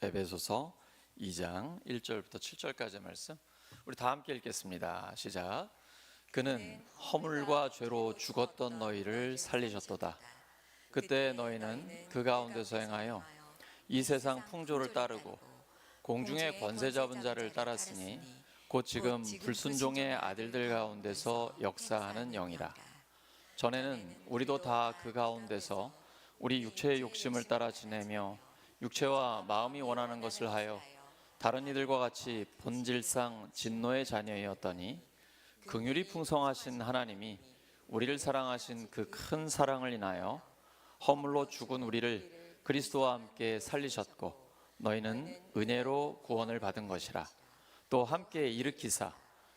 에베소서 2장 1절부터 7절까지의 말씀 우리 다 함께 읽겠습니다. 시작. 그는 허물과 죄로 죽었던 너희를 살리셨도다. 그때 너희는 그 가운데서 행하여 이 세상 풍조를 따르고 공중의 권세 잡은 자를 따랐으니 곧 지금 불순종의 아들들 가운데서 역사하는 영이라. 전에는 우리도 다 그 가운데서 우리 육체의 욕심을 따라 지내며 육체와 마음이 원하는 것을 하여 다른 이들과 같이 본질상 진노의 자녀였더니 긍휼이 풍성하신 하나님이 우리를 사랑하신 그 큰 사랑을 인하여 허물로 죽은 우리를 그리스도와 함께 살리셨고 너희는 은혜로 구원을 받은 것이라. 또 함께 일으키사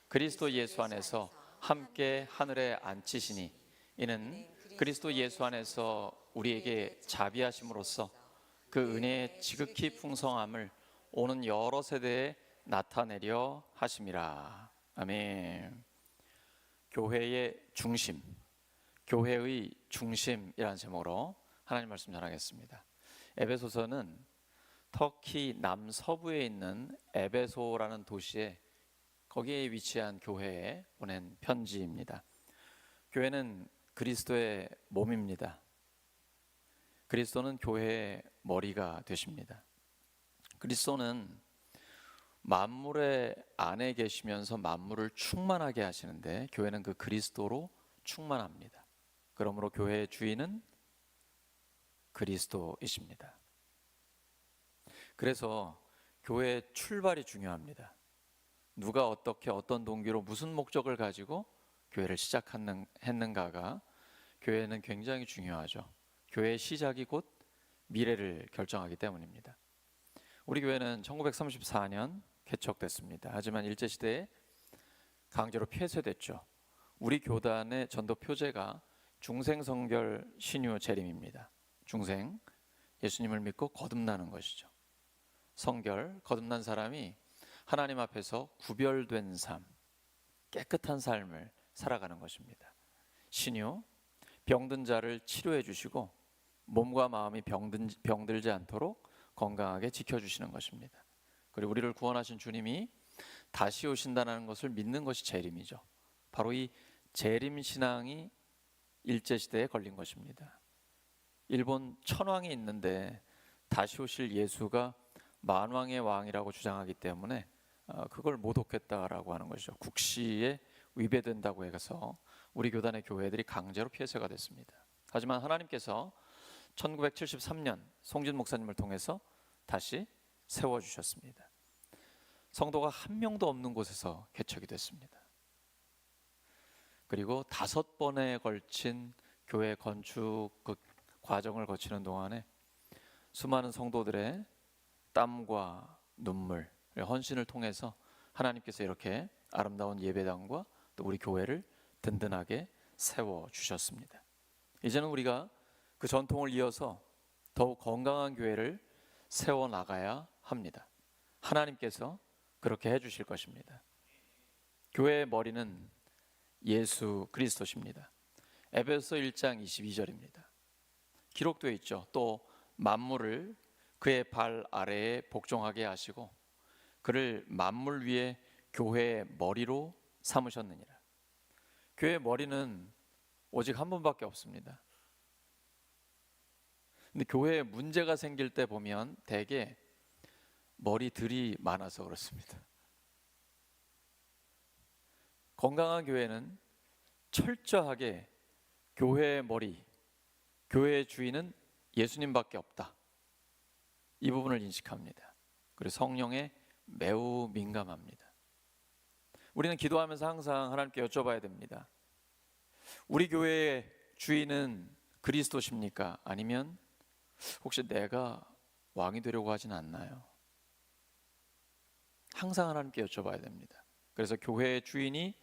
그리스도 예수 안에서 함께 하늘에 앉히시니 이는 그리스도 예수 안에서 우리에게 자비하심으로써 그 은혜의 지극히 풍성함을 오는 여러 세대에 나타내려 하심이라. 아멘. 교회의 중심, 교회의 중심이라는 제목으로 하나님 말씀 전하겠습니다. 에베소서는 터키 남서부에 있는 에베소라는 도시에 거기에 위치한 교회에 보낸 편지입니다. 교회는 그리스도의 몸입니다. 그리스도는 교회의 머리가 되십니다. 그리스도는 만물의 안에 계시면서 만물을 충만하게 하시는데 교회는 그 그리스도로 충만합니다. 그러므로 교회의 주인은 그리스도이십니다. 그래서 교회의 출발이 중요합니다. 누가 어떻게 어떤 동기로 무슨 목적을 가지고 교회를 시작했는가가 교회는 굉장히 중요하죠. 교회의 시작이 곧 미래를 결정하기 때문입니다. 우리 교회는 1934년 개척됐습니다. 하지만 일제시대에 강제로 폐쇄됐죠. 우리 교단의 전도 표제가 중생성결 신유 재림입니다. 중생, 예수님을 믿고 거듭나는 것이죠. 성결, 거듭난 사람이 하나님 앞에서 구별된 삶, 깨끗한 삶을 살아가는 것입니다. 신유, 병든 자를 치료해 주시고 몸과 마음이 병들지 않도록 건강하게 지켜주시는 것입니다. 그리고 우리를 구원하신 주님이 다시 오신다는 것을 믿는 것이 재림이죠. 바로 이 재림신앙이 일제시대에 걸린 것입니다. 일본 천황이 있는데 다시 오실 예수가 만왕의 왕이라고 주장하기 때문에 그걸 모독했다라고 하는 것이죠. 국시에 위배된다고 해서 우리 교단의 교회들이 강제로 폐쇄가 됐습니다. 하지만 하나님께서 1973년 송진 목사님을 통해서 다시 세워주셨습니다. 성도가 한 명도 없는 곳에서 개척이 됐습니다. 그리고 5번에 걸친 교회 건축 그 과정을 거치는 동안에 수많은 성도들의 땀과 눈물, 헌신을 통해서 하나님께서 이렇게 아름다운 예배당과 또 우리 교회를 든든하게 세워주셨습니다. 이제는 우리가 그 전통을 이어서 더욱 건강한 교회를 세워나가야 합니다. 하나님께서 그렇게 해주실 것입니다. 교회의 머리는 예수 그리스도십니다. 에베소서 1장 22절입니다. 기록되어 있죠. 또 만물을 그의 발 아래에 복종하게 하시고 그를 만물 위에 교회의 머리로 삼으셨느니라. 교회의 머리는 오직 한 분밖에 없습니다. 근데 교회에 문제가 생길 때 보면 대개 머리들이 많아서 그렇습니다. 건강한 교회는 철저하게 교회의 머리, 교회의 주인은 예수님밖에 없다. 이 부분을 인식합니다. 그리고 성령에 매우 민감합니다. 우리는 기도하면서 항상 하나님께 여쭤봐야 됩니다. 우리 교회의 주인은 그리스도십니까? 아니면 혹시 내가 왕이 되려고 하진 않나요? 항상 하나님께 여쭤봐야 됩니다. 그래서 교회의 주인이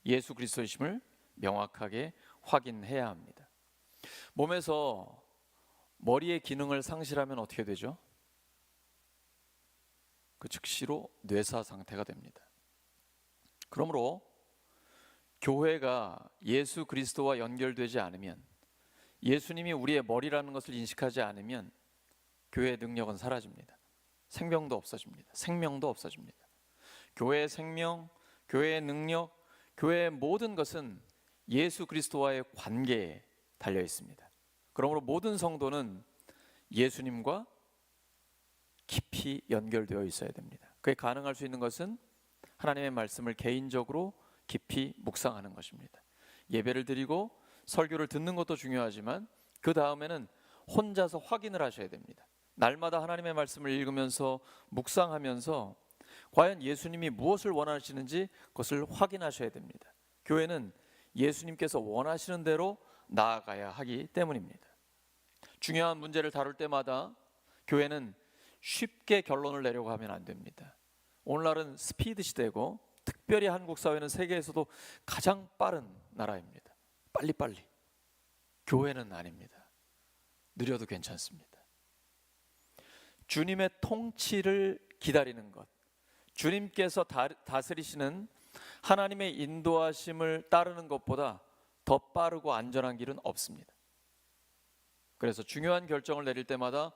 예수 그리스도이심을 명확하게 확인해야 합니다. 몸에서 머리의 기능을 상실하면 어떻게 되죠? 그 즉시로 뇌사 상태가 됩니다. 그러므로 교회가 예수 그리스도와 연결되지 않으면, 예수님이 우리의 머리라는 것을 인식하지 않으면 교회의 능력은 사라집니다. 생명도 없어집니다. 생명도 없어집니다. 교회의 생명, 교회의 능력, 교회의 모든 것은 예수 그리스도와의 관계에 달려 있습니다. 그러므로 모든 성도는 예수님과 깊이 연결되어 있어야 됩니다. 그게 가능할 수 있는 것은 하나님의 말씀을 개인적으로 깊이 묵상하는 것입니다. 예배를 드리고 설교를 듣는 것도 중요하지만 그 다음에는 혼자서 확인을 하셔야 됩니다. 날마다 하나님의 말씀을 읽으면서 묵상하면서 과연 예수님이 무엇을 원하시는지 그것을 확인하셔야 됩니다. 교회는 예수님께서 원하시는 대로 나아가야 하기 때문입니다. 중요한 문제를 다룰 때마다 교회는 쉽게 결론을 내려고 하면 안 됩니다. 오늘날은 스피드 시대고 특별히 한국 사회는 세계에서도 가장 빠른 나라입니다. 빨리빨리. 교회는 아닙니다. 느려도 괜찮습니다. 주님의 통치를 기다리는 것, 주님께서 다스리시는 하나님의 인도하심을 따르는 것보다 더 빠르고 안전한 길은 없습니다. 그래서 중요한 결정을 내릴 때마다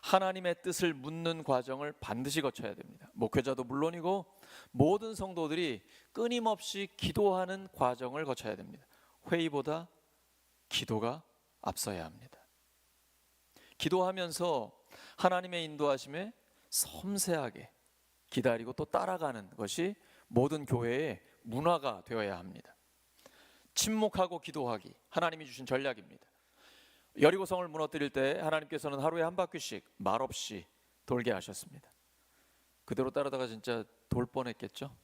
하나님의 뜻을 묻는 과정을 반드시 거쳐야 됩니다. 목회자도 물론이고 모든 성도들이 끊임없이 기도하는 과정을 거쳐야 됩니다. 회의보다 기도가 앞서야 합니다. 기도하면서 하나님의 인도하심에 섬세하게 기다리고 또 따라가는 것이 모든 교회의 문화가 되어야 합니다. 침묵하고 기도하기, 하나님이 주신 전략입니다. 여리고성을 무너뜨릴 때 하나님께서는 하루에 한 바퀴씩 말없이 돌게 하셨습니다. 그대로 따르다가 진짜 돌 뻔했겠죠?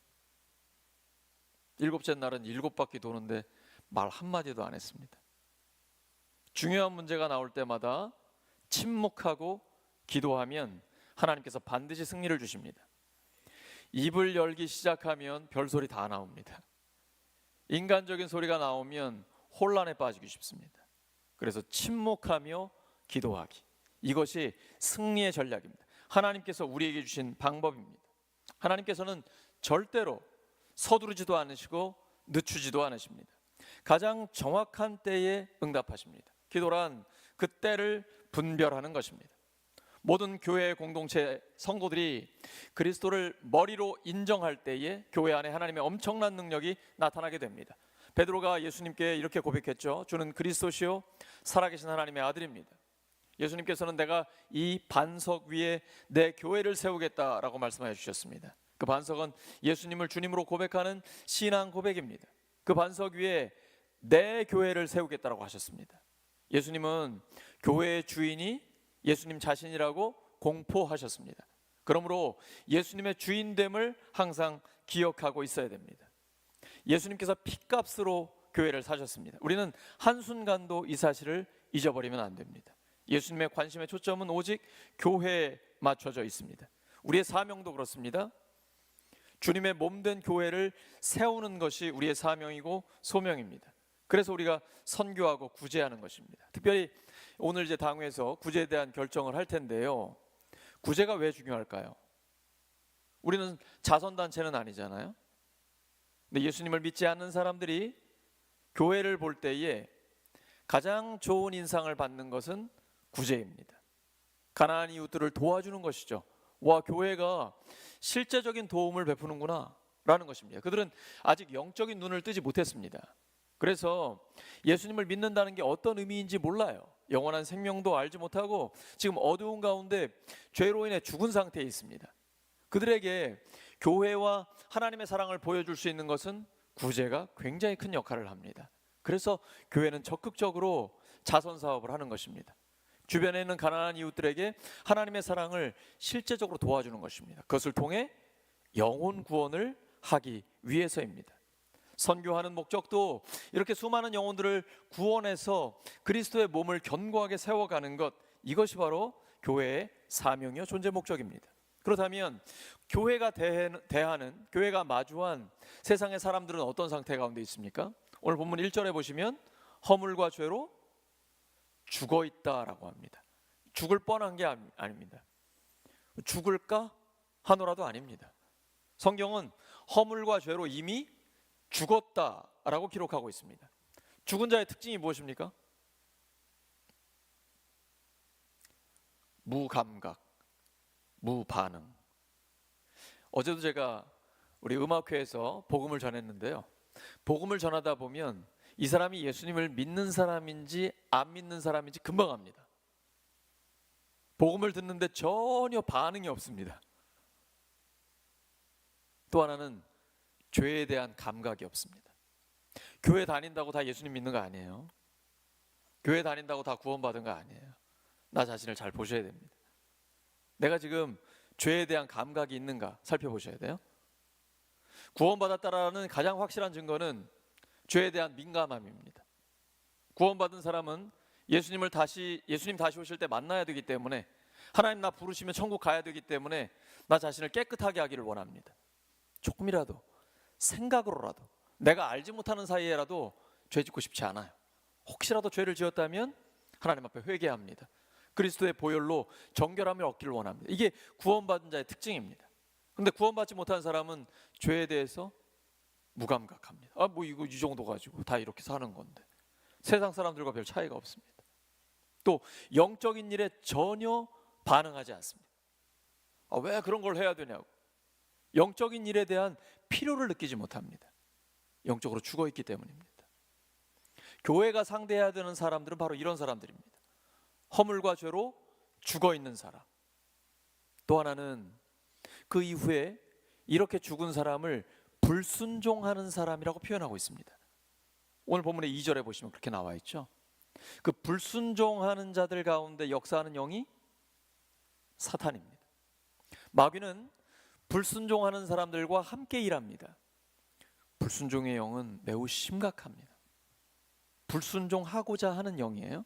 7째 날은 7바퀴 도는데 말 한마디도 안 했습니다. 중요한 문제가 나올 때마다 침묵하고 기도하면 하나님께서 반드시 승리를 주십니다. 입을 열기 시작하면 별소리 다 나옵니다. 인간적인 소리가 나오면 혼란에 빠지기 쉽습니다. 그래서 침묵하며 기도하기, 이것이 승리의 전략입니다. 하나님께서 우리에게 주신 방법입니다. 하나님께서는 절대로 서두르지도 않으시고 늦추지도 않으십니다. 가장 정확한 때에 응답하십니다. 기도란 그 때를 분별하는 것입니다. 모든 교회 공동체 성도들이 그리스도를 머리로 인정할 때에 교회 안에 하나님의 엄청난 능력이 나타나게 됩니다. 베드로가 예수님께 이렇게 고백했죠. 주는 그리스도시요 살아계신 하나님의 아들입니다. 예수님께서는 내가 이 반석 위에 내 교회를 세우겠다라고 말씀하여 주셨습니다. 그 반석은 예수님을 주님으로 고백하는 신앙 고백입니다. 그 반석 위에 내 교회를 세우겠다라고 하셨습니다. 예수님은 교회의 주인이 예수님 자신이라고 공포하셨습니다. 그러므로 예수님의 주인됨을 항상 기억하고 있어야 됩니다. 예수님께서 핏값으로 교회를 사셨습니다. 우리는 한순간도 이 사실을 잊어버리면 안 됩니다. 예수님의 관심의 초점은 오직 교회에 맞춰져 있습니다. 우리의 사명도 그렇습니다. 주님의 몸된 교회를 세우는 것이 우리의 사명이고 소명입니다. 그래서 우리가 선교하고 구제하는 것입니다. 특별히 오늘 이제 당회에서 구제에 대한 결정을 할 텐데요. 구제가 왜 중요할까요? 우리는 자선단체는 아니잖아요. 근데 예수님을 믿지 않는 사람들이 교회를 볼 때에 가장 좋은 인상을 받는 것은 구제입니다. 가난한 이웃들을 도와주는 것이죠. 와, 교회가 실제적인 도움을 베푸는구나 라는 것입니다. 그들은 아직 영적인 눈을 뜨지 못했습니다. 그래서 예수님을 믿는다는 게 어떤 의미인지 몰라요. 영원한 생명도 알지 못하고 지금 어두운 가운데 죄로 인해 죽은 상태에 있습니다. 그들에게 교회와 하나님의 사랑을 보여줄 수 있는 것은 구제가 굉장히 큰 역할을 합니다. 그래서 교회는 적극적으로 자선 사업을 하는 것입니다. 주변에 있는 가난한 이웃들에게 하나님의 사랑을 실제적으로 도와주는 것입니다. 그것을 통해 영혼 구원을 하기 위해서입니다. 선교하는 목적도 이렇게 수많은 영혼들을 구원해서 그리스도의 몸을 견고하게 세워가는 것, 이것이 바로 교회의 사명이요 존재 목적입니다. 그렇다면 교회가 대하는, 교회가 마주한 세상의 사람들은 어떤 상태 가운데 있습니까? 오늘 본문 1절에 보시면 허물과 죄로 죽어 있다라고 합니다. 죽을 뻔한 게 아닙니다. 죽을까 하노라도 아닙니다. 성경은 허물과 죄로 이미 죽었다라고 기록하고 있습니다. 죽은 자의 특징이 무엇입니까? 무감각, 무반응. 어제도 제가 우리 음악회에서 복음을 전했는데요. 복음을 전하다 보면 이 사람이 예수님을 믿는 사람인지 안 믿는 사람인지 금방 압니다. 복음을 듣는데 전혀 반응이 없습니다. 또 하나는 죄에 대한 감각이 없습니다. 교회 다닌다고 다 예수님 믿는 거 아니에요. 교회 다닌다고 다 구원받은 거 아니에요. 나 자신을 잘 보셔야 됩니다. 내가 지금 죄에 대한 감각이 있는가 살펴보셔야 돼요. 구원받았다라는 가장 확실한 증거는 죄에 대한 민감함입니다. 구원받은 사람은 예수님 다시 오실 때 만나야 되기 때문에, 하나님 나 부르시면 천국 가야 되기 때문에 나 자신을 깨끗하게 하기를 원합니다. 조금이라도 생각으로라도, 내가 알지 못하는 사이에라도 죄 짓고 싶지 않아요. 혹시라도 죄를 지었다면 하나님 앞에 회개합니다. 그리스도의 보혈로 정결함을 얻기를 원합니다. 이게 구원받은 자의 특징입니다. 근데 구원받지 못한 사람은 죄에 대해서 무감각합니다. 뭐 이거 이 정도 가지고 다 이렇게 사는 건데, 세상 사람들과 별 차이가 없습니다. 또 영적인 일에 전혀 반응하지 않습니다. 왜 그런 걸 해야 되냐고. 영적인 일에 대한 필요를 느끼지 못합니다. 영적으로 죽어있기 때문입니다. 교회가 상대해야 되는 사람들은 바로 이런 사람들입니다. 허물과 죄로 죽어있는 사람. 또 하나는 그 이후에 이렇게 죽은 사람을 불순종하는 사람이라고 표현하고 있습니다. 오늘 본문의 2절에 보시면 그렇게 나와 있죠. 그 불순종하는 자들 가운데 역사하는 영이 사탄입니다. 마귀는 불순종하는 사람들과 함께 일합니다. 불순종의 영은 매우 심각합니다. 불순종하고자 하는 영이에요.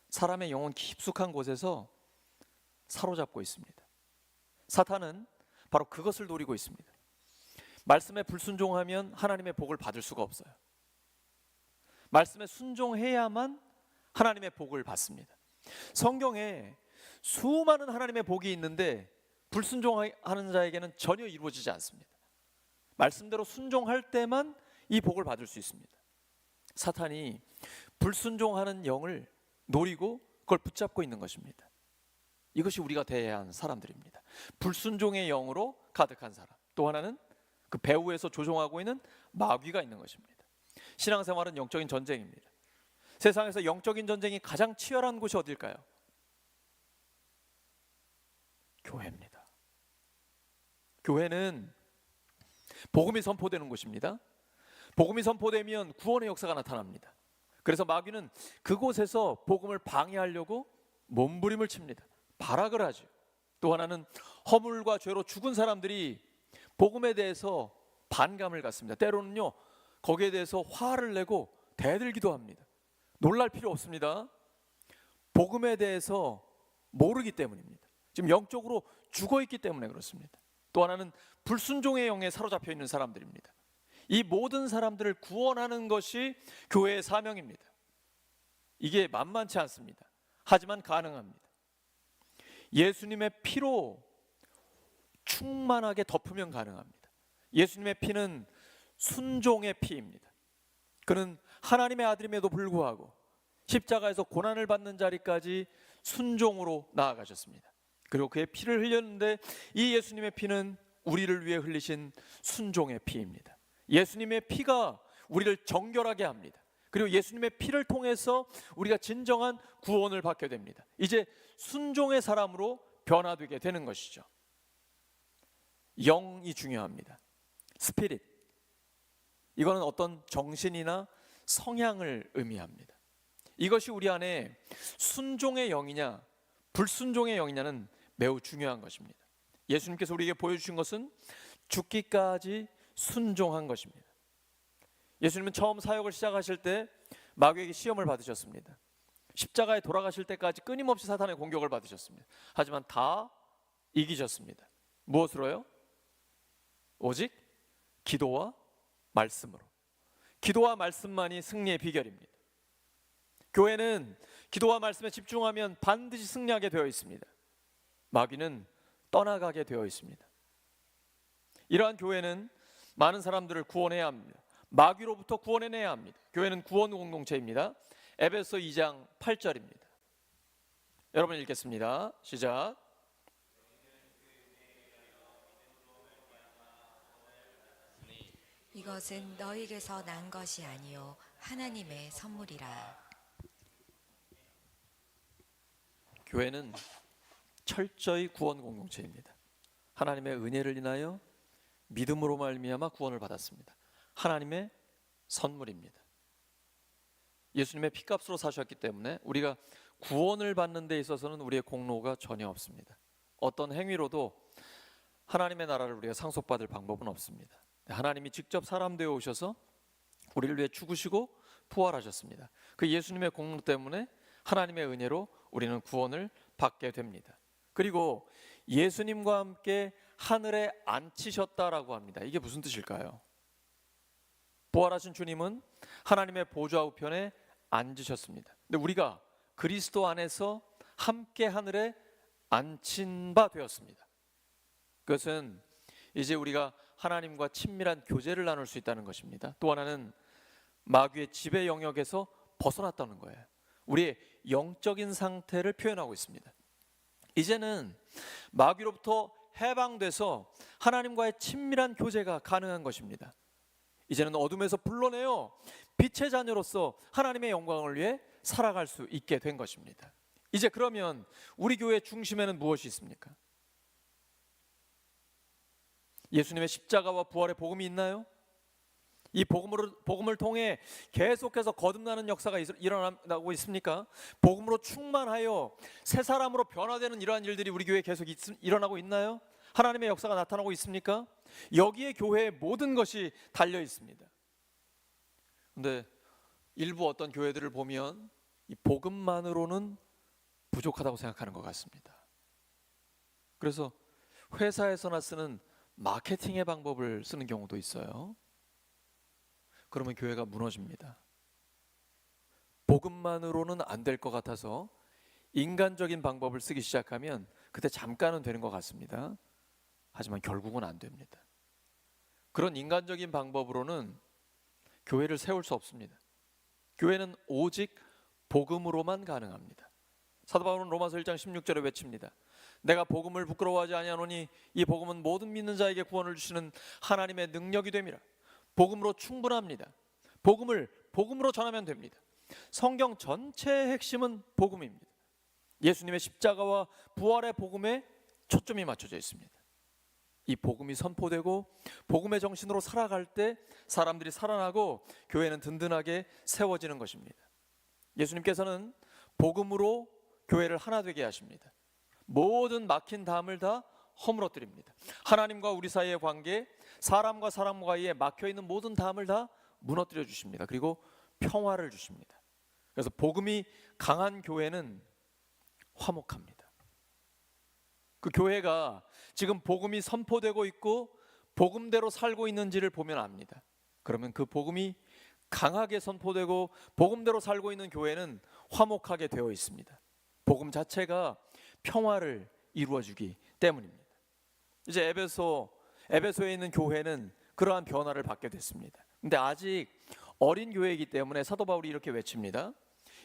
사람의 영혼 깊숙한 곳에서 사로잡고 있습니다. 사탄은 바로 그것을 노리고 있습니다. 말씀에 불순종하면 하나님의 복을 받을 수가 없어요. 말씀에 순종해야만 하나님의 복을 받습니다. 성경에 수많은 하나님의 복이 있는데 불순종하는 자에게는 전혀 이루어지지 않습니다. 말씀대로 순종할 때만 이 복을 받을 수 있습니다. 사탄이 불순종하는 영을 노리고 그걸 붙잡고 있는 것입니다. 이것이 우리가 대해야 하는 사람들입니다. 불순종의 영으로 가득한 사람. 또 하나는 그 배후에서 조종하고 있는 마귀가 있는 것입니다. 신앙생활은 영적인 전쟁입니다. 세상에서 영적인 전쟁이 가장 치열한 곳이 어딜까요? 교회입니다. 교회는 복음이 선포되는 곳입니다. 복음이 선포되면 구원의 역사가 나타납니다. 그래서 마귀는 그곳에서 복음을 방해하려고 몸부림을 칩니다. 발악을 하죠. 또 하나는 허물과 죄로 죽은 사람들이 복음에 대해서 반감을 갖습니다. 때로는요, 거기에 대해서 화를 내고 대들기도 합니다. 놀랄 필요 없습니다. 복음에 대해서 모르기 때문입니다. 지금 영적으로 죽어있기 때문에 그렇습니다. 또 하나는 불순종의 영에 사로잡혀 있는 사람들입니다. 이 모든 사람들을 구원하는 것이 교회의 사명입니다. 이게 만만치 않습니다. 하지만 가능합니다. 예수님의 피로 충만하게 덮으면 가능합니다. 예수님의 피는 순종의 피입니다. 그는 하나님의 아들임에도 불구하고 십자가에서 고난을 받는 자리까지 순종으로 나아가셨습니다. 그리고 그의 피를 흘렸는데 이 예수님의 피는 우리를 위해 흘리신 순종의 피입니다. 예수님의 피가 우리를 정결하게 합니다. 그리고 예수님의 피를 통해서 우리가 진정한 구원을 받게 됩니다. 이제 순종의 사람으로 변화되게 되는 것이죠. 영이 중요합니다. 스피릿. 이거는 어떤 정신이나 성향을 의미합니다. 이것이 우리 안에 순종의 영이냐 불순종의 영이냐는 매우 중요한 것입니다. 예수님께서 우리에게 보여주신 것은 죽기까지 순종한 것입니다. 예수님은 처음 사역을 시작하실 때 마귀에게 시험을 받으셨습니다. 십자가에 돌아가실 때까지 끊임없이 사탄의 공격을 받으셨습니다. 하지만 다 이기셨습니다. 무엇으로요? 오직 기도와 말씀으로. 기도와 말씀만이 승리의 비결입니다. 교회는 기도와 말씀에 집중하면 반드시 승리하게 되어 있습니다. 마귀는 떠나가게 되어 있습니다. 이러한 교회는 많은 사람들을 구원해야 합니다. 마귀로부터 구원해내야 합니다. 교회는 구원 공동체입니다. 에베소 2장 8절입니다. 여러분 읽겠습니다. 시작. 이것은 너희에게서 난 것이 아니요 하나님의 선물이라. 교회는 철저히 구원 공동체입니다. 하나님의 은혜를 인하여 믿음으로 말미암아 구원을 받았습니다. 하나님의 선물입니다. 예수님의 피값으로 사셨기 때문에 우리가 구원을 받는 데 있어서는 우리의 공로가 전혀 없습니다. 어떤 행위로도 하나님의 나라를 우리가 상속받을 방법은 없습니다. 하나님이 직접 사람 되어 오셔서 우리를 위해 죽으시고 부활하셨습니다. 그 예수님의 공로 때문에 하나님의 은혜로 우리는 구원을 받게 됩니다. 그리고 예수님과 함께 하늘에 앉히셨다라고 합니다. 이게 무슨 뜻일까요? 부활하신 주님은 하나님의 보좌 우편에 앉으셨습니다. 근데 우리가 그리스도 안에서 함께 하늘에 앉힌 바 되었습니다. 그것은 이제 우리가 하나님과 친밀한 교제를 나눌 수 있다는 것입니다. 또 하나는 마귀의 지배 영역에서 벗어났다는 거예요. 우리의 영적인 상태를 표현하고 있습니다. 이제는 마귀로부터 해방돼서 하나님과의 친밀한 교제가 가능한 것입니다. 이제는 어둠에서 불러내어 빛의 자녀로서 하나님의 영광을 위해 살아갈 수 있게 된 것입니다. 이제 그러면 우리 교회의 중심에는 무엇이 있습니까? 예수님의 십자가와 부활의 복음이 있나요? 이 복음을 통해 계속해서 거듭나는 역사가 일어나고 있습니까? 복음으로 충만하여 새 사람으로 변화되는 이러한 일들이 우리 교회에 계속 일어나고 있나요? 하나님의 역사가 나타나고 있습니까? 여기에 교회의 모든 것이 달려 있습니다. 그런데 일부 어떤 교회들을 보면 이 복음만으로는 부족하다고 생각하는 것 같습니다. 그래서 회사에서나 쓰는 마케팅의 방법을 쓰는 경우도 있어요. 그러면 교회가 무너집니다. 복음만으로는 안 될 것 같아서 인간적인 방법을 쓰기 시작하면 그때 잠깐은 되는 것 같습니다. 하지만 결국은 안 됩니다. 그런 인간적인 방법으로는 교회를 세울 수 없습니다. 교회는 오직 복음으로만 가능합니다. 사도 바울은 로마서 1장 16절에 외칩니다. 내가 복음을 부끄러워하지 아니하노니 이 복음은 모든 믿는 자에게 구원을 주시는 하나님의 능력이 됨이라. 복음으로 충분합니다. 복음으로 전하면 됩니다. 성경 전체의 핵심은 복음입니다. 예수님의 십자가와 부활의 복음에 초점이 맞춰져 있습니다. 이 복음이 선포되고 복음의 정신으로 살아갈 때 사람들이 살아나고 교회는 든든하게 세워지는 것입니다. 예수님께서는 복음으로 교회를 하나 되게 하십니다. 모든 막힌 담을 다 허물어뜨립니다. 하나님과 우리 사이의 관계, 사람과 사이에 막혀있는 모든 담을 다 무너뜨려 주십니다. 그리고 평화를 주십니다. 그래서 복음이 강한 교회는 화목합니다. 그 교회가 지금 복음이 선포되고 있고 복음대로 살고 있는지를 보면 압니다. 그러면 그 복음이 강하게 선포되고 복음대로 살고 있는 교회는 화목하게 되어 있습니다. 복음 자체가 평화를 이루어주기 때문입니다. 이제 에베소에 있는 교회는 그러한 변화를 받게 됐습니다. 근데 아직 어린 교회이기 때문에 사도 바울이 이렇게 외칩니다.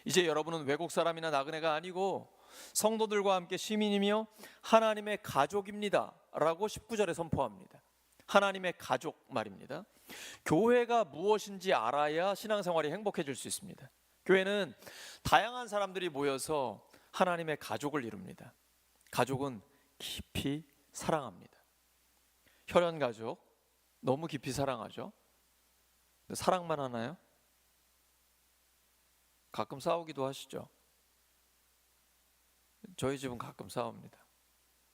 이제 여러분은 외국 사람이나 나그네가 아니고 성도들과 함께 시민이며 하나님의 가족입니다 라고 19절에 선포합니다. 하나님의 가족 말입니다. 교회가 무엇인지 알아야 신앙생활이 행복해질 수 있습니다. 교회는 다양한 사람들이 모여서 하나님의 가족을 이룹니다. 가족은 깊이 사랑합니다. 혈연 가족 너무 깊이 사랑하죠. 사랑만 하나요? 가끔 싸우기도 하시죠. 저희 집은 가끔 싸웁니다.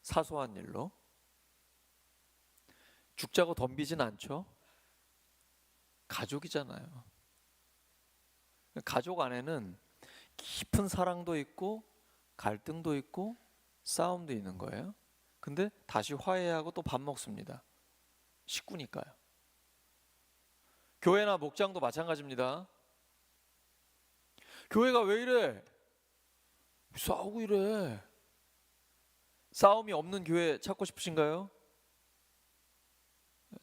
사소한 일로. 죽자고 덤비진 않죠. 가족이잖아요. 가족 안에는 깊은 사랑도 있고 갈등도 있고 싸움도 있는 거예요. 근데 다시 화해하고 또 밥 먹습니다. 식구니까요. 교회나 목장도 마찬가지입니다. 교회가 왜 이래? 싸우고 이래. 싸움이 없는 교회 찾고 싶으신가요?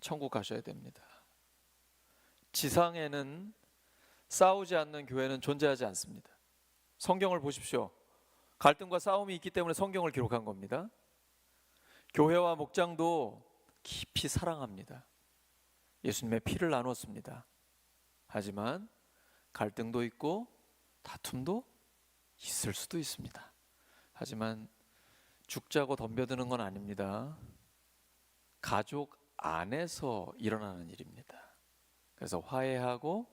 천국 가셔야 됩니다. 지상에는 싸우지 않는 교회는 존재하지 않습니다. 성경을 보십시오. 갈등과 싸움이 있기 때문에 성경을 기록한 겁니다. 교회와 목장도 깊이 사랑합니다. 예수님의 피를 나눴습니다. 하지만 갈등도 있고 다툼도 있을 수도 있습니다. 하지만 죽자고 덤벼드는 건 아닙니다. 가족 안에서 일어나는 일입니다. 그래서 화해하고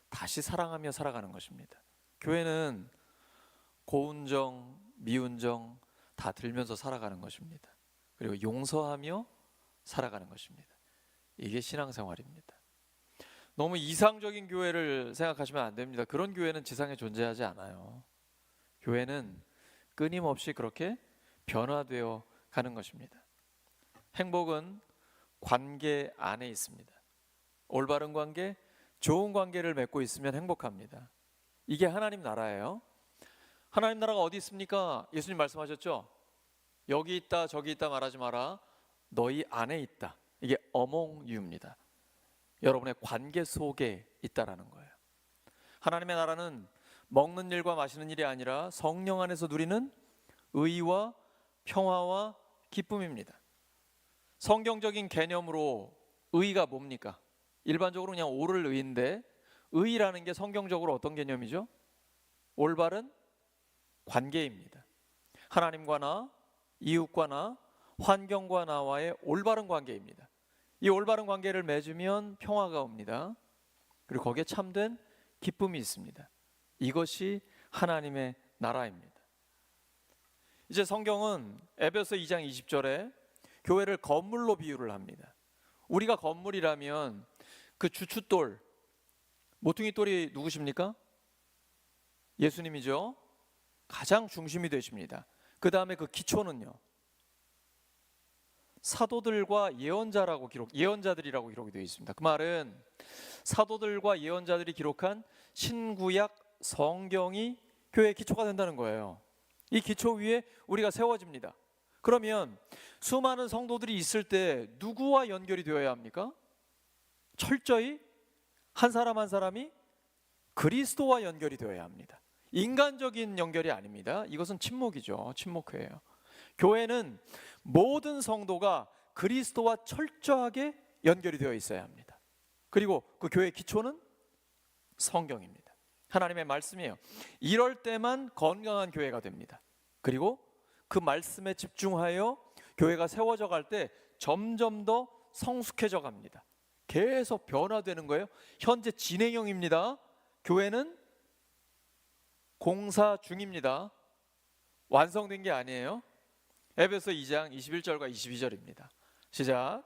다시 사랑하며 살아가는 것입니다. 교회는 고운정, 미운정 다 들면서 살아가는 것입니다. 그리고 용서하며 살아가는 것입니다. 이게 신앙생활입니다. 너무 이상적인 교회를 생각하시면 안 됩니다. 그런 교회는 지상에 존재하지 않아요. 교회는 끊임없이 그렇게 변화되어 가는 것입니다. 행복은 관계 안에 있습니다. 올바른 관계, 좋은 관계를 맺고 있으면 행복합니다. 이게 하나님 나라예요. 하나님 나라가 어디 있습니까? 예수님 말씀하셨죠? 여기 있다 저기 있다 말하지 마라. 너희 안에 있다. 이게 among you입니다. 여러분의 관계 속에 있다라는 거예요. 하나님의 나라는 먹는 일과 마시는 일이 아니라 성령 안에서 누리는 의와 평화와 기쁨입니다. 성경적인 개념으로 의가 뭡니까? 일반적으로 그냥 옳을 의인데, 의라는 게 성경적으로 어떤 개념이죠? 올바른 관계입니다. 하나님과 나, 이웃과 나, 환경과 나와의 올바른 관계입니다. 이 올바른 관계를 맺으면 평화가 옵니다. 그리고 거기에 참된 기쁨이 있습니다. 이것이 하나님의 나라입니다. 이제 성경은 에베소 2장 20절에 교회를 건물로 비유를 합니다. 우리가 건물이라면 그 주춧돌, 모퉁이 돌이 누구십니까? 예수님이죠. 가장 중심이 되십니다. 그 다음에 그 기초는요, 사도들과 예언자들이라고 기록이 되어 있습니다. 그 말은 사도들과 예언자들이 기록한 신구약 성경이 교회의 기초가 된다는 거예요. 이 기초 위에 우리가 세워집니다. 그러면 수많은 성도들이 있을 때 누구와 연결이 되어야 합니까? 철저히 한 사람 한 사람이 그리스도와 연결이 되어야 합니다. 인간적인 연결이 아닙니다. 이것은 침묵이죠. 침묵회예요. 교회는 모든 성도가 그리스도와 철저하게 연결이 되어 있어야 합니다. 그리고 그 교회의 기초는 성경입니다. 하나님의 말씀이에요. 이럴 때만 건강한 교회가 됩니다. 그리고 그 말씀에 집중하여 교회가 세워져 갈 때 점점 더 성숙해져 갑니다. 계속 변화되는 거예요. 현재 진행형입니다. 교회는 공사 중입니다. 완성된 게 아니에요. 에베소 2장 21절과 22절입니다. 시작.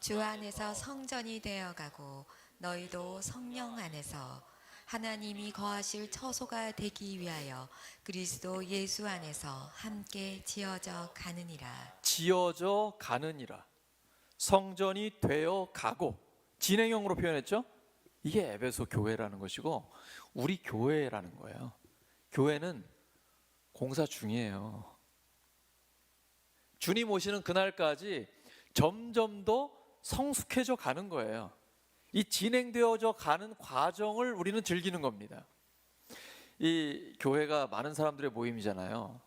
주 안에서 성전이 되어가고 너희도 성령 안에서 하나님이 거하실 처소가 되기 위하여 그리스도 예수 안에서 함께 지어져 가느니라. 지어져 가느니라. 성전이 되어 가고, 진행형으로 표현했죠? 이게 에베소 교회라는 것이고 우리 교회라는 거예요. 교회는 공사 중이에요. 주님 오시는 그날까지 점점 더 성숙해져 가는 거예요. 이 진행되어져 가는 과정을 우리는 즐기는 겁니다. 이 교회가 많은 사람들의 모임이잖아요.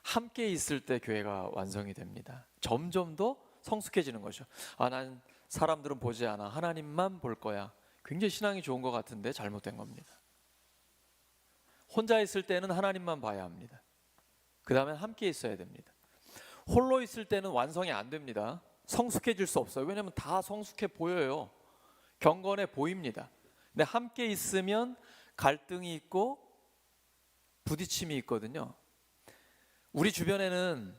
함께 있을 때 교회가 완성이 됩니다. 점점 더 성숙해지는 거죠. 난 사람들은 보지 않아. 하나님만 볼 거야. 굉장히 신앙이 좋은 것 같은데 잘못된 겁니다. 혼자 있을 때는 하나님만 봐야 합니다. 그 다음에 함께 있어야 됩니다. 홀로 있을 때는 완성이 안 됩니다. 성숙해질 수 없어요. 왜냐하면 다 성숙해 보여요. 경건해 보입니다. 근데 함께 있으면 갈등이 있고 부딪힘이 있거든요. 우리 주변에는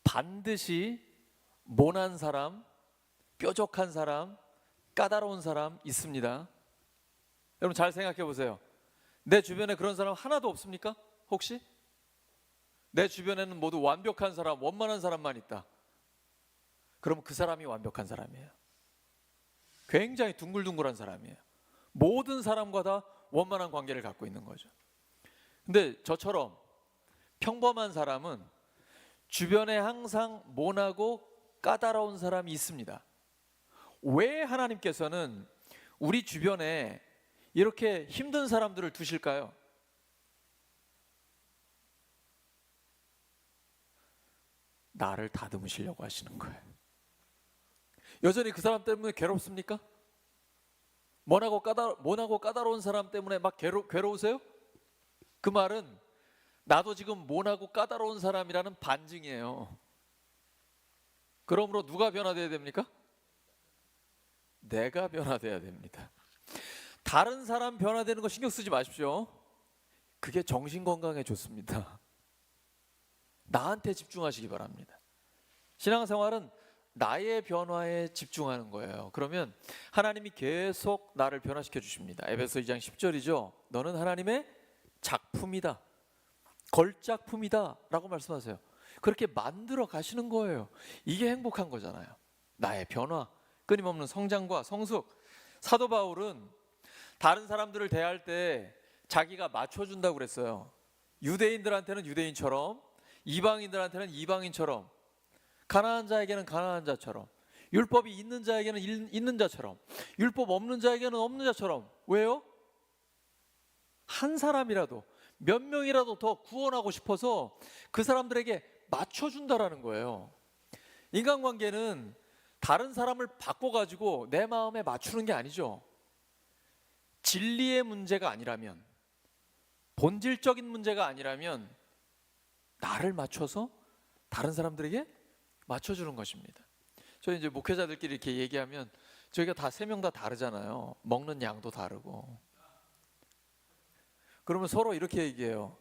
반드시 모난 사람, 뾰족한 사람, 까다로운 사람 있습니다. 여러분 잘 생각해 보세요. 내 주변에 그런 사람 하나도 없습니까? 혹시? 내 주변에는 모두 완벽한 사람, 원만한 사람만 있다. 그럼 그 사람이 완벽한 사람이에요. 굉장히 둥글둥글한 사람이에요. 모든 사람과 다 원만한 관계를 갖고 있는 거죠. 근데 저처럼 평범한 사람은 주변에 항상 모나고 까다로운 사람이 있습니다. 왜 하나님께서는 우리 주변에 이렇게 힘든 사람들을 두실까요? 나를 다듬으시려고 하시는 거예요. 여전히 그 사람 때문에 괴롭습니까? 모나고 까다로운 사람 때문에 막 괴로우세요? 그 말은 나도 지금 모나고 까다로운 사람이라는 반증이에요. 그러므로 누가 변화돼야 됩니까? 내가 변화돼야 됩니다. 다른 사람 변화되는 거 신경 쓰지 마십시오. 그게 정신 건강에 좋습니다. 나한테 집중하시기 바랍니다. 신앙생활은 나의 변화에 집중하는 거예요. 그러면 하나님이 계속 나를 변화시켜 주십니다. 에베소 2장 10절이죠. 너는 하나님의 작품이다, 걸작품이다 라고 말씀하세요. 그렇게 만들어 가시는 거예요. 이게 행복한 거잖아요. 나의 변화, 끊임없는 성장과 성숙. 사도 바울은 다른 사람들을 대할 때 자기가 맞춰준다고 그랬어요. 유대인들한테는 유대인처럼, 이방인들한테는 이방인처럼, 가난한 자에게는 가난한 자처럼, 율법이 있는 자에게는 있는 자처럼, 율법 없는 자에게는 없는 자처럼. 왜요? 한 사람이라도, 몇 명이라도 더 구원하고 싶어서 그 사람들에게 맞춰준다라는 거예요. 인간관계는 다른 사람을 바꿔가지고 내 마음에 맞추는 게 아니죠. 진리의 문제가 아니라면, 본질적인 문제가 아니라면 나를 맞춰서 다른 사람들에게 맞춰주는 것입니다. 저희 이제 목회자들끼리 이렇게 얘기하면 저희가 다 3명 다 다르잖아요. 먹는 양도 다르고. 그러면 서로 이렇게 얘기해요.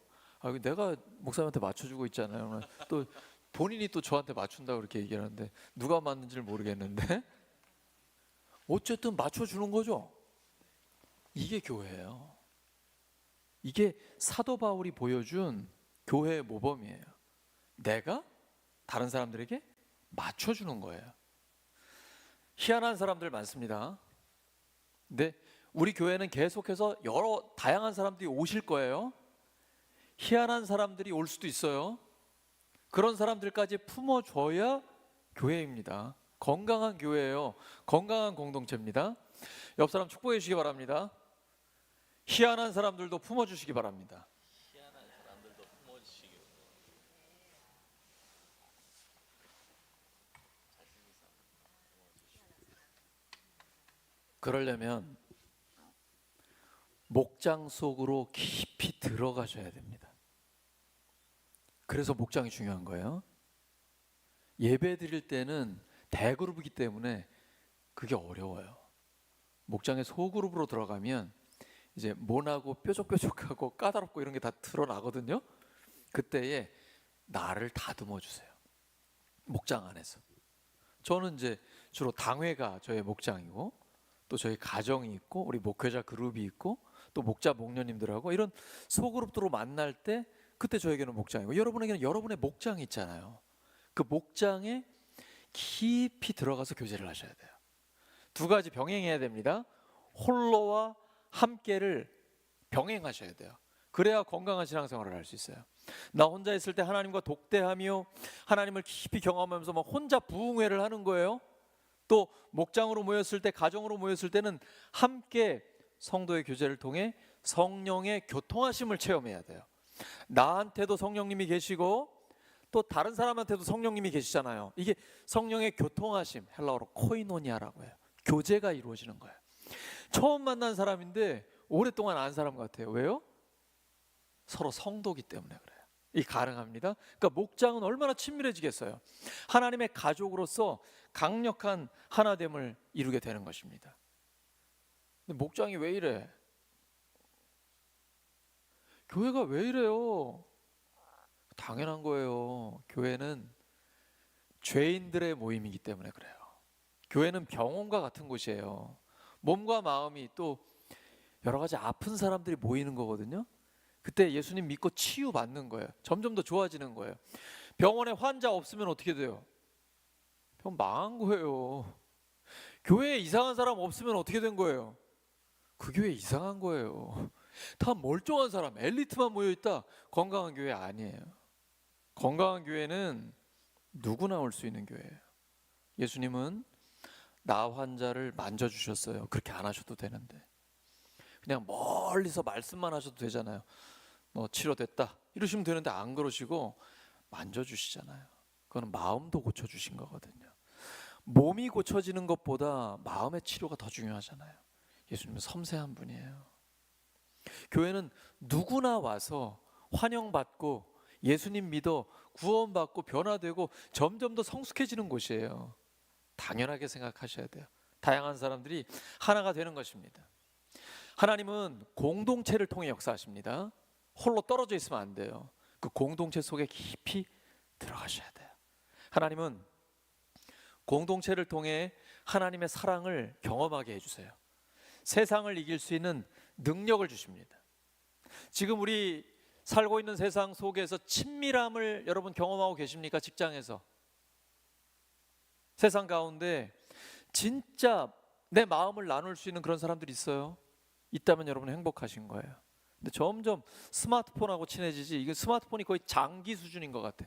내가 목사님한테 맞춰주고 있잖아요. 또 본인이 또 저한테 맞춘다고 그렇게 얘기하는데 누가 맞는지를 모르겠는데 어쨌든 맞춰주는 거죠. 이게 교회예요. 이게 사도 바울이 보여준 교회의 모범이에요. 내가 다른 사람들에게 맞춰주는 거예요. 희한한 사람들 많습니다. 근데 우리 교회는 계속해서 여러 다양한 사람들이 오실 거예요. 희한한 사람들이 올 수도 있어요. 그런 사람들까지 품어줘야 교회입니다. 건강한 교회예요. 건강한 공동체입니다. 옆 사람 축복해 주시기 바랍니다. 희한한 사람들도 품어주시기 바랍니다. 그러려면 목장 속으로 깊이 들어가셔야 됩니다. 그래서 목장이 중요한 거예요. 예배 드릴 때는 대그룹이기 때문에 그게 어려워요. 목장의 소그룹으로 들어가면 이제 모나고 뾰족뾰족하고 까다롭고 이런 게 다 드러나거든요. 그때에 나를 다듬어 주세요. 목장 안에서. 저는 이제 주로 당회가 저의 목장이고 또 저희 가정이 있고 우리 목회자 그룹이 있고 또 목자 목녀님들하고 이런 소그룹들로 만날 때 그때 저에게는 목장이고 여러분에게는 여러분의 목장이 있잖아요. 그 목장에 깊이 들어가서 교제를 하셔야 돼요. 2가지 병행해야 됩니다. 홀로와 함께를 병행하셔야 돼요. 그래야 건강한 신앙생활을 할 수 있어요. 나 혼자 있을 때 하나님과 독대하며 하나님을 깊이 경험하면서 막 혼자 부흥회를 하는 거예요. 또 목장으로 모였을 때, 가정으로 모였을 때는 함께 성도의 교제를 통해 성령의 교통하심을 체험해야 돼요. 나한테도 성령님이 계시고 또 다른 사람한테도 성령님이 계시잖아요. 이게 성령의 교통하심, 헬라어로 코이노니아라고 해요. 교제가 이루어지는 거예요. 처음 만난 사람인데 오랫동안 안 사람 같아요. 왜요? 서로 성도기 때문에 그래요. 이 가능합니다. 그러니까 목장은 얼마나 친밀해지겠어요. 하나님의 가족으로서 강력한 하나됨을 이루게 되는 것입니다. 근데 목장이 왜 이래? 교회가 왜 이래요? 당연한 거예요. 교회는 죄인들의 모임이기 때문에 그래요. 교회는 병원과 같은 곳이에요. 몸과 마음이 또 여러 가지 아픈 사람들이 모이는 거거든요. 그때 예수님 믿고 치유받는 거예요. 점점 더 좋아지는 거예요. 병원에 환자 없으면 어떻게 돼요? 병원 망한 거예요. 교회에 이상한 사람 없으면 어떻게 된 거예요? 그 교회 이상한 거예요. 다 멀쩡한 사람, 엘리트만 모여있다. 건강한 교회 아니에요. 건강한 교회는 누구나 올 수 있는 교회예요. 예수님은 나 환자를 만져주셨어요. 그렇게 안 하셔도 되는데 그냥 멀리서 말씀만 하셔도 되잖아요. 너 치료됐다 이러시면 되는데 안 그러시고 만져주시잖아요. 그거는 마음도 고쳐주신 거거든요. 몸이 고쳐지는 것보다 마음의 치료가 더 중요하잖아요. 예수님은 섬세한 분이에요. 교회는 누구나 와서 환영받고 예수님 믿어 구원받고 변화되고 점점 더 성숙해지는 곳이에요. 당연하게 생각하셔야 돼요. 다양한 사람들이 하나가 되는 것입니다. 하나님은 공동체를 통해 역사하십니다. 홀로 떨어져 있으면 안 돼요. 그 공동체 속에 깊이 들어가셔야 돼요. 하나님은 공동체를 통해 하나님의 사랑을 경험하게 해주세요. 세상을 이길 수 있는 능력을 주십니다. 지금 우리 살고 있는 세상 속에서 친밀함을 여러분 경험하고 계십니까? 직장에서 세상 가운데 진짜 내 마음을 나눌 수 있는 그런 사람들이 있어요. 있다면 여러분은 행복하신 거예요. 근데 점점 스마트폰하고 친해지지, 이게 스마트폰이 거의 장기 수준인 것 같아.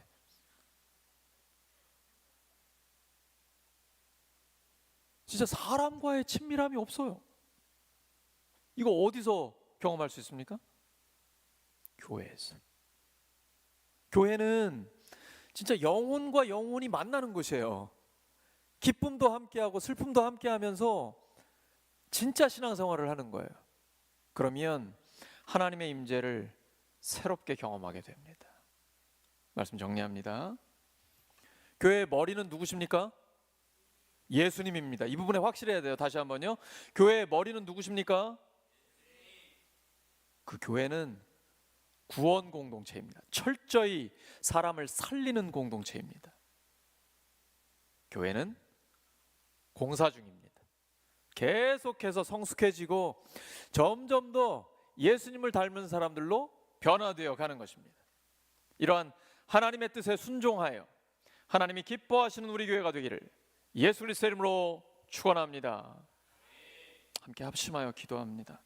진짜 사람과의 친밀함이 없어요. 이거 어디서 경험할 수 있습니까? 교회에서. 교회는 진짜 영혼과 영혼이 만나는 곳이에요. 기쁨도 함께하고 슬픔도 함께하면서 진짜 신앙생활을 하는 거예요. 그러면 하나님의 임재를 새롭게 경험하게 됩니다. 말씀 정리합니다. 교회의 머리는 누구십니까? 예수님입니다. 이 부분에 확실해야 돼요. 다시 한번요. 교회의 머리는 누구십니까? 그 교회는 구원 공동체입니다. 철저히 사람을 살리는 공동체입니다. 교회는 공사 중입니다. 계속해서 성숙해지고 점점 더 예수님을 닮은 사람들로 변화되어 가는 것입니다. 이러한 하나님의 뜻에 순종하여 하나님이 기뻐하시는 우리 교회가 되기를 예수 그리스도의 이름으로 축원합니다. 함께 합심하여 기도합니다.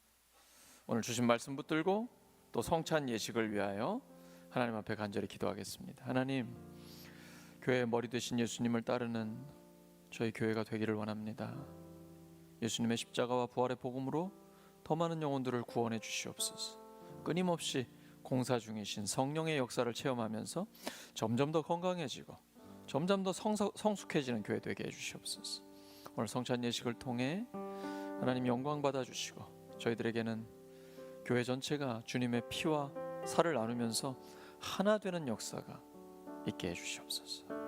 오늘 주신 말씀 붙들고 또 성찬 예식을 위하여 하나님 앞에 간절히 기도하겠습니다. 하나님, 교회의 머리 되신 예수님을 따르는 저희 교회가 되기를 원합니다. 예수님의 십자가와 부활의 복음으로 더 많은 영혼들을 구원해 주시옵소서. 끊임없이 공사 중이신 성령의 역사를 체험하면서 점점 더 건강해지고 점점 더 성숙해지는 교회 되게 해주시옵소서. 오늘 성찬 예식을 통해 하나님 영광 받아주시고 저희들에게는 교회 전체가 주님의 피와 살을 나누면서 하나 되는 역사가 있게 해주시옵소서.